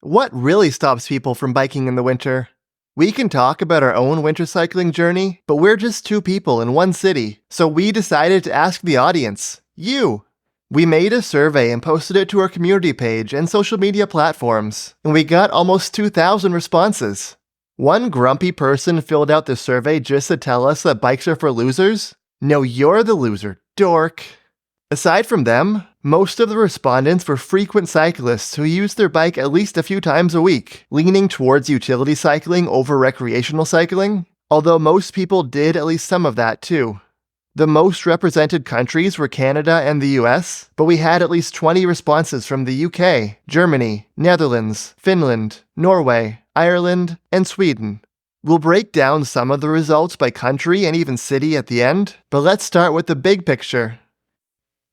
What really stops people from biking in the winter? We can talk about our own winter cycling journey, but we're just two people in one city, so we decided to ask the audience, you. We made a survey and posted it to our community page and social media platforms, and we got almost 2,000 responses. One grumpy person filled out the survey just to tell us that bikes are for losers. No, you're the loser, dork. Aside from them, most of the respondents were frequent cyclists who used their bike at least a few times a week, leaning towards utility cycling over recreational cycling, although most people did at least some of that too. The most represented countries were Canada and the US, but we had at least 20 responses from the UK, Germany, Netherlands, Finland, Norway, Ireland, and Sweden. We'll break down some of the results by country and even city at the end, but let's start with the big picture.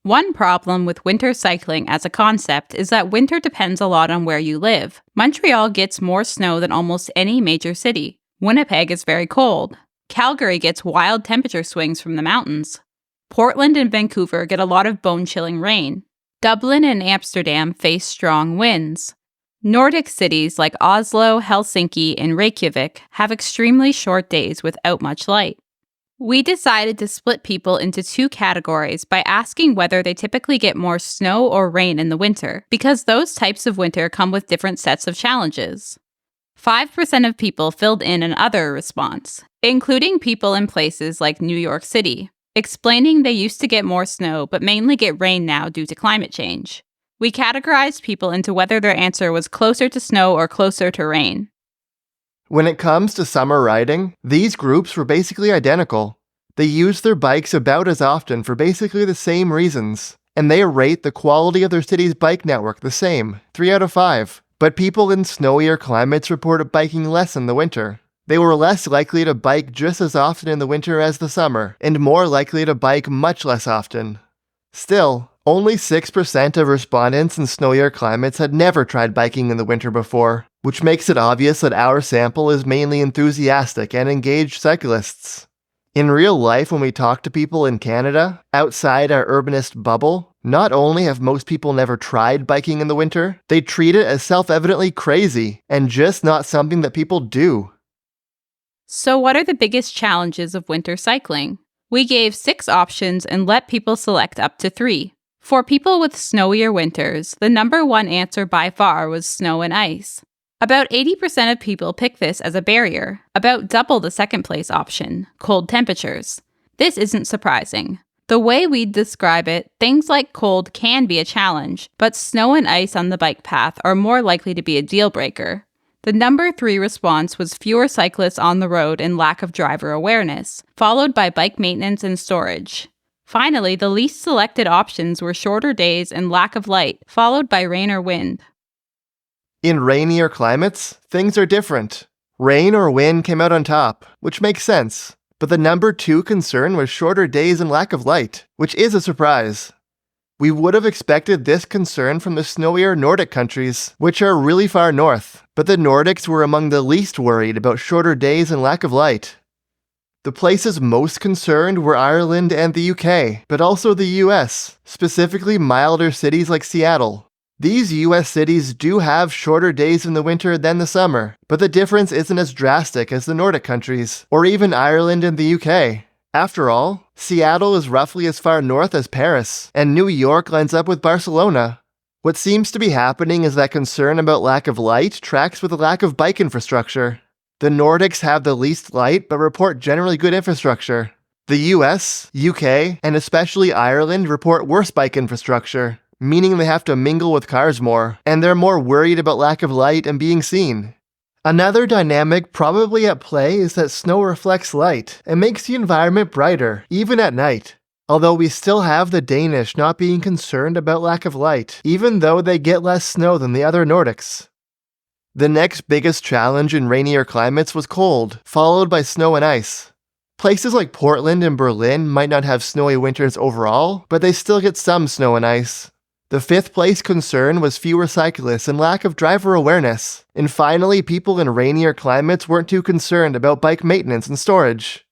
One problem with winter cycling as a concept is that winter depends a lot on where you live. Montreal gets more snow than almost any major city. Winnipeg is very cold. Calgary gets wild temperature swings from the mountains. Portland and Vancouver get a lot of bone-chilling rain. Dublin and Amsterdam face strong winds. Nordic cities like Oslo, Helsinki, and Reykjavik have extremely short days without much light. We decided to split people into two categories by asking whether they typically get more snow or rain in the winter, because those types of winter come with different sets of challenges. 5% of people filled in an other response, including people in places like New York City, explaining they used to get more snow but mainly get rain now due to climate change. We categorized people into whether their answer was closer to snow or closer to rain. When it comes to summer riding, these groups were basically identical. They used their bikes about as often for basically the same reasons, and they rate the quality of their city's bike network the same, 3 out of 5. But people in snowier climates reported biking less in the winter. They were less likely to bike just as often in the winter as the summer, and more likely to bike much less often. Still, only 6% of respondents in snowier climates had never tried biking in the winter before, which makes it obvious that our sample is mainly enthusiastic and engaged cyclists. In real life, when we talk to people in Canada, outside our urbanist bubble, not only have most people never tried biking in the winter, they treat it as self-evidently crazy, and just not something that people do. So what are the biggest challenges of winter cycling? We gave 6 options and let people select up to 3. For people with snowier winters, the number one answer by far was snow and ice. About 80% of people pick this as a barrier, about double the second place option, cold temperatures. This isn't surprising. The way we describe it, things like cold can be a challenge, but snow and ice on the bike path are more likely to be a deal breaker. The number 3 response was fewer cyclists on the road and lack of driver awareness, followed by bike maintenance and storage. Finally, the least selected options were shorter days and lack of light, followed by rain or wind. In rainier climates, things are different. Rain or wind came out on top, which makes sense. But the number 2 concern was shorter days and lack of light, which is a surprise. We would have expected this concern from the snowier Nordic countries, which are really far north, but the Nordics were among the least worried about shorter days and lack of light. The places most concerned were Ireland and the UK, but also the US, specifically milder cities like Seattle. These US cities do have shorter days in the winter than the summer, but the difference isn't as drastic as the Nordic countries, or even Ireland and the UK. After all, Seattle is roughly as far north as Paris, and New York lines up with Barcelona. What seems to be happening is that concern about lack of light tracks with the lack of bike infrastructure. The Nordics have the least light but report generally good infrastructure. The US, UK, and especially Ireland report worse bike infrastructure, meaning they have to mingle with cars more, and they're more worried about lack of light and being seen. Another dynamic probably at play is that snow reflects light and makes the environment brighter, even at night. Although we still have the Danish not being concerned about lack of light, even though they get less snow than the other Nordics. The next biggest challenge in rainier climates was cold, followed by snow and ice. Places like Portland and Berlin might not have snowy winters overall, but they still get some snow and ice. The 5th place concern was fewer cyclists and lack of driver awareness. And finally, people in rainier climates weren't too concerned about bike maintenance and storage.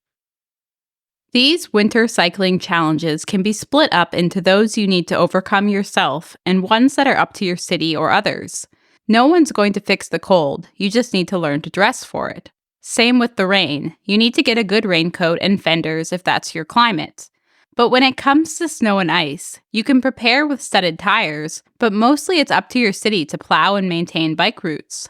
These winter cycling challenges can be split up into those you need to overcome yourself and ones that are up to your city or others. No one's going to fix the cold, you just need to learn to dress for it. Same with the rain. You need to get a good raincoat and fenders if that's your climate. But when it comes to snow and ice, you can prepare with studded tires, but mostly it's up to your city to plow and maintain bike routes.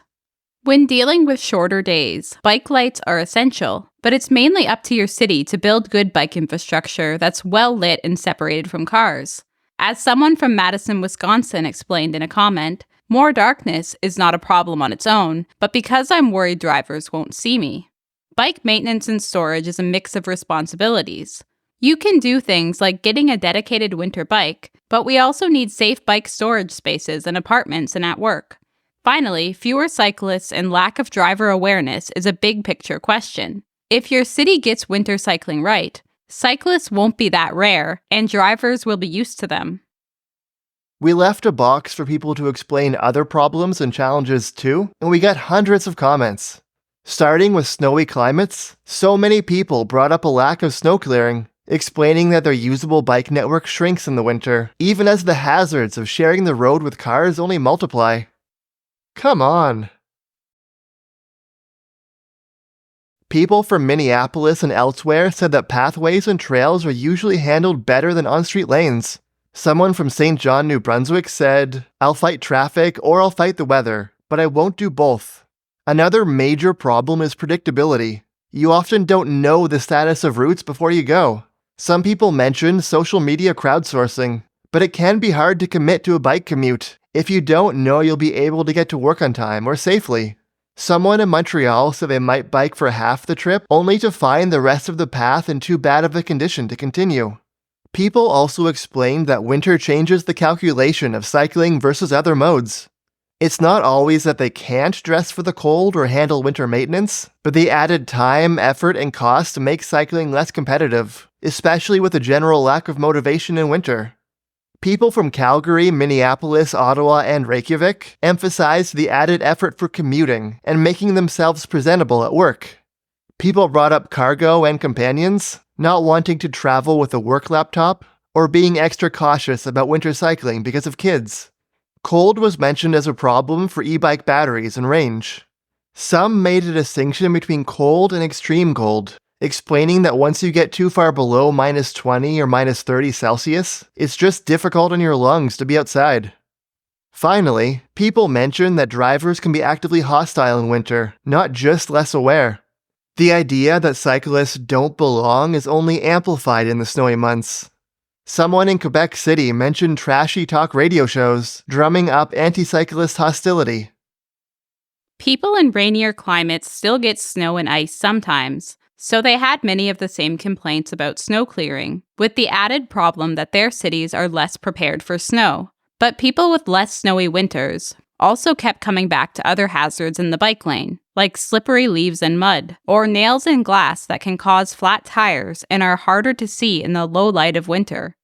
When dealing with shorter days, bike lights are essential, but it's mainly up to your city to build good bike infrastructure that's well lit and separated from cars. As someone from Madison, Wisconsin explained in a comment, more darkness is not a problem on its own, but because I'm worried drivers won't see me. Bike maintenance and storage is a mix of responsibilities. You can do things like getting a dedicated winter bike, but we also need safe bike storage spaces in apartments and at work. Finally, fewer cyclists and lack of driver awareness is a big picture question. If your city gets winter cycling right, cyclists won't be that rare, and drivers will be used to them. We left a box for people to explain other problems and challenges too, and we got hundreds of comments. Starting with snowy climates, so many people brought up a lack of snow clearing, explaining that their usable bike network shrinks in the winter, even as the hazards of sharing the road with cars only multiply. Come on. People from Minneapolis and elsewhere said that pathways and trails are usually handled better than on-street lanes. Someone from St. John, New Brunswick said, "I'll fight traffic or I'll fight the weather, but I won't do both." Another major problem is predictability. You often don't know the status of routes before you go. Some people mentioned social media crowdsourcing, but it can be hard to commit to a bike commute if you don't know you'll be able to get to work on time or safely. Someone in Montreal said they might bike for half the trip, only to find the rest of the path in too bad of a condition to continue. People also explained that winter changes the calculation of cycling versus other modes. It's not always that they can't dress for the cold or handle winter maintenance, but the added time, effort, and cost make cycling less competitive, especially with a general lack of motivation in winter. People from Calgary, Minneapolis, Ottawa, and Reykjavik emphasized the added effort for commuting and making themselves presentable at work. People brought up cargo and companions, not wanting to travel with a work laptop, or being extra cautious about winter cycling because of kids. Cold was mentioned as a problem for e-bike batteries and range. Some made a distinction between cold and extreme cold, explaining that once you get too far below -20 or -30 Celsius, it's just difficult on your lungs to be outside. Finally, people mentioned that drivers can be actively hostile in winter, not just less aware. The idea that cyclists don't belong is only amplified in the snowy months. Someone in Quebec City mentioned trashy talk radio shows, drumming up anti-cyclist hostility. People in rainier climates still get snow and ice sometimes, so they had many of the same complaints about snow clearing, with the added problem that their cities are less prepared for snow. But people with less snowy winters also kept coming back to other hazards in the bike lane, like slippery leaves and mud, or nails in glass that can cause flat tires and are harder to see in the low light of winter.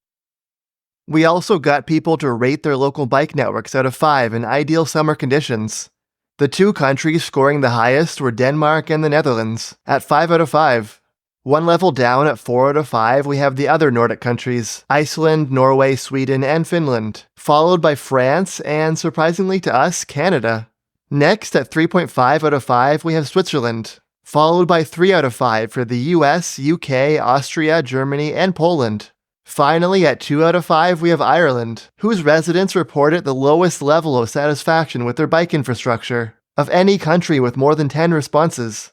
We also got people to rate their local bike networks out of 5 in ideal summer conditions. The 2 countries scoring the highest were Denmark and the Netherlands, at 5 out of 5. One level down at 4 out of 5, we have the other Nordic countries, Iceland, Norway, Sweden, and Finland, followed by France and, surprisingly to us, Canada. Next, at 3.5 out of 5, we have Switzerland, followed by 3 out of 5 for the US, UK, Austria, Germany, and Poland. Finally, at 2 out of 5, we have Ireland, whose residents reported the lowest level of satisfaction with their bike infrastructure of any country with more than 10 responses.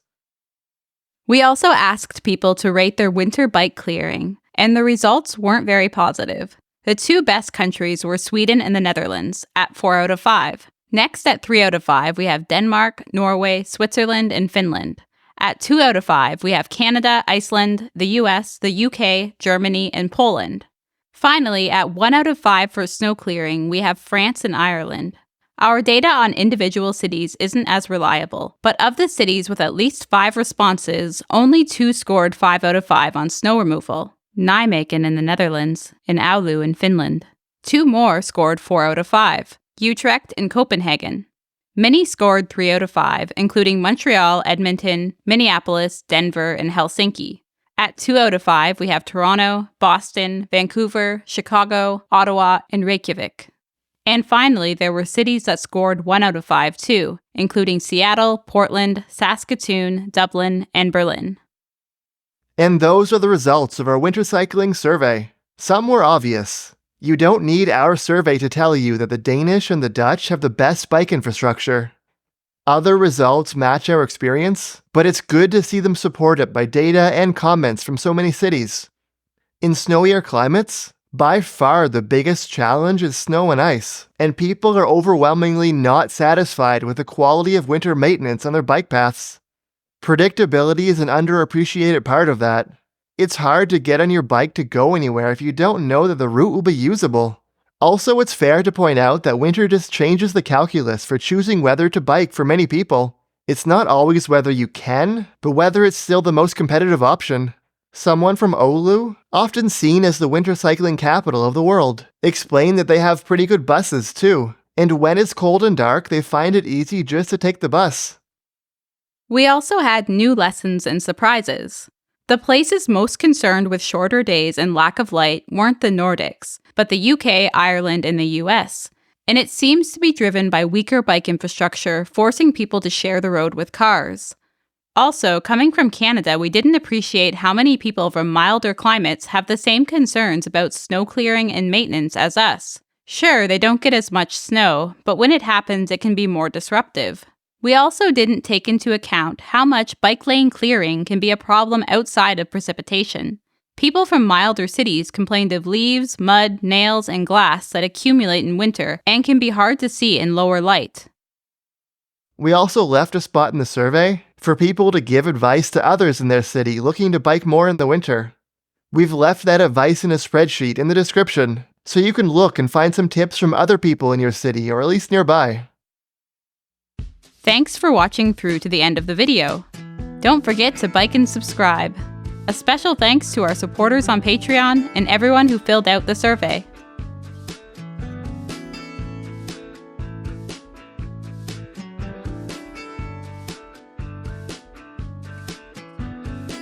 We also asked people to rate their winter bike clearing, and the results weren't very positive. The 2 best countries were Sweden and the Netherlands, at 4 out of 5. Next, at 3 out of 5, we have Denmark, Norway, Switzerland, and Finland. At 2 out of 5, we have Canada, Iceland, the US, the UK, Germany, and Poland. Finally, at 1 out of 5 for snow clearing, we have France and Ireland. Our data on individual cities isn't as reliable, but of the cities with at least 5 responses, only 2 scored 5 out of 5 on snow removal: Nijmegen in the Netherlands and Oulu in Finland. 2 more scored 4 out of 5, Utrecht and Copenhagen. Many scored 3 out of 5, including Montreal, Edmonton, Minneapolis, Denver, and Helsinki. At 2 out of 5, we have Toronto, Boston, Vancouver, Chicago, Ottawa, and Reykjavik. And finally, there were cities that scored 1 out of 5 too, including Seattle, Portland, Saskatoon, Dublin, and Berlin. And those are the results of our winter cycling survey. Some were obvious. You don't need our survey to tell you that the Danish and the Dutch have the best bike infrastructure. Other results match our experience, but it's good to see them supported by data and comments from so many cities. In snowier climates, by far the biggest challenge is snow and ice, and people are overwhelmingly not satisfied with the quality of winter maintenance on their bike paths. Predictability is an underappreciated part of that. It's hard to get on your bike to go anywhere if you don't know that the route will be usable. Also, it's fair to point out that winter just changes the calculus for choosing whether to bike for many people. It's not always whether you can, but whether it's still the most competitive option. Someone from Oulu, often seen as the winter cycling capital of the world, explained that they have pretty good buses too, and when it's cold and dark, they find it easy just to take the bus. We also had new lessons and surprises. The places most concerned with shorter days and lack of light weren't the Nordics, but the UK, Ireland, and the US. And it seems to be driven by weaker bike infrastructure, forcing people to share the road with cars. Also, coming from Canada, we didn't appreciate how many people from milder climates have the same concerns about snow clearing and maintenance as us. Sure, they don't get as much snow, but when it happens, it can be more disruptive. We also didn't take into account how much bike lane clearing can be a problem outside of precipitation. People from milder cities complained of leaves, mud, nails, and glass that accumulate in winter and can be hard to see in lower light. We also left a spot in the survey for people to give advice to others in their city looking to bike more in the winter. We've left that advice in a spreadsheet in the description, so you can look and find some tips from other people in your city or at least nearby. Thanks for watching through to the end of the video. Don't forget to bike and subscribe. A special thanks to our supporters on Patreon and everyone who filled out the survey.